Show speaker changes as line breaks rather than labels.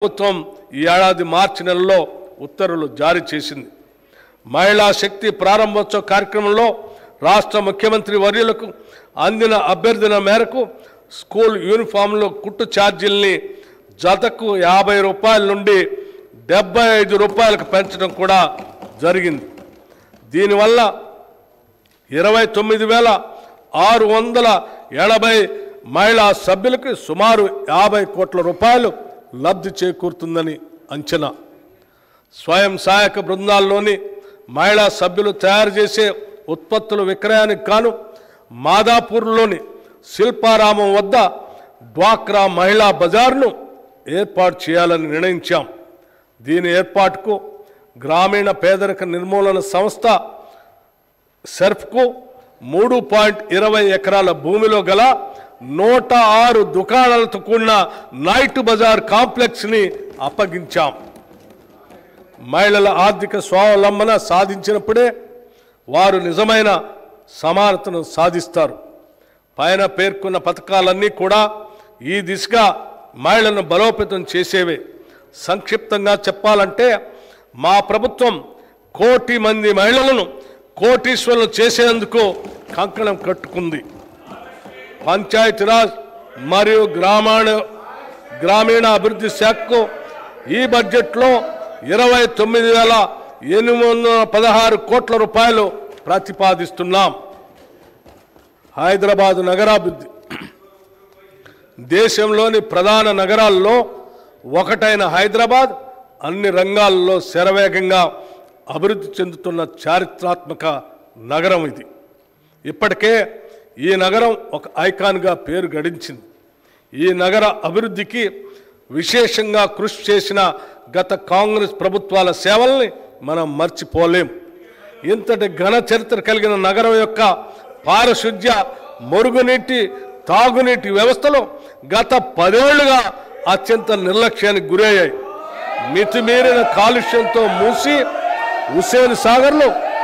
ప్రభుత్వం ఈ ఏడాది మార్చి నెలలో ఉత్తర్వులు జారీ చేసింది. మహిళా శక్తి ప్రారంభోత్సవ కార్యక్రమంలో రాష్ట్ర ముఖ్యమంత్రి వర్యులకు అందిన అభ్యర్థన మేరకు స్కూల్ యూనిఫామ్లో కుట్టు ఛార్జీల్ని జతకు 50 రూపాయల నుండి 75 రూపాయలకు పెంచడం కూడా జరిగింది. దీనివల్ల 29,680 మహిళా సభ్యులకు సుమారు 50 కోట్ల రూపాయలు లబ్ధి చేకూరుతుందని అంచనా. స్వయం సహాయక బృందాల్లోని మహిళా సభ్యులు తయారు చేసే ఉత్పత్తుల విక్రయానికి గాను మాదాపూర్లోని శిల్పారామం వద్ద డ్వాక్రా మహిళా బజార్ను ఏర్పాటు చేయాలని నిర్ణయించాం. దీని ఏర్పాటుకు గ్రామీణ పేదరిక నిర్మూలన సంస్థ సెర్ఫ్కు 3.20 ఎకరాల భూమిలో గల 106 దుకాణాలతో కూడిన నైట్ బజార్ కాంప్లెక్స్ని అప్పగించాం. మహిళల ఆర్థిక స్వావలంబన సాధించినప్పుడే వారు నిజమైన సమానతను సాధిస్తారు. పైన పేర్కొన్న పథకాలన్నీ కూడా ఈ దిశగా మహిళలను బలోపేతం చేసేవే. సంక్షిప్తంగా చెప్పాలంటే మా ప్రభుత్వం 1 కోటి మంది మహిళలను కోటీశ్వరులు చేసేందుకు కంకణం కట్టుకుంది. పంచాయతీరాజ్ మరియు గ్రామీణ అభివృద్ధి శాఖకు ఈ బడ్జెట్లో 29,816 కోట్ల రూపాయలు ప్రతిపాదిస్తున్నాం. హైదరాబాద్ నగరాభివృద్ధి దేశంలోని ప్రధాన నగరాల్లో ఒకటైన హైదరాబాద్ అన్ని రంగాల్లో శరవేగంగా అభివృద్ధి చెందుతున్న చారిత్రాత్మక నగరం ఇది. ఇప్పటికే ఈ నగరం ఒక ఐకాన్గా పేరు గడించింది. ఈ నగర అభివృద్ధికి విశేషంగా కృషి చేసిన గత కాంగ్రెస్ ప్రభుత్వాల సేవల్ని మనం మర్చిపోలేం. ఇంతటి ఘన చరిత్ర కలిగిన నగరం యొక్క పారిశుద్ధ్య, మురుగునీటి, తాగునీటి వ్యవస్థలు గత 10 ఏళ్లుగా అత్యంత నిర్లక్ష్యానికి గురయ్యాయి. మితిమీరిన కాలుష్యంతో మూసి హుస్సేన్ సాగర్లో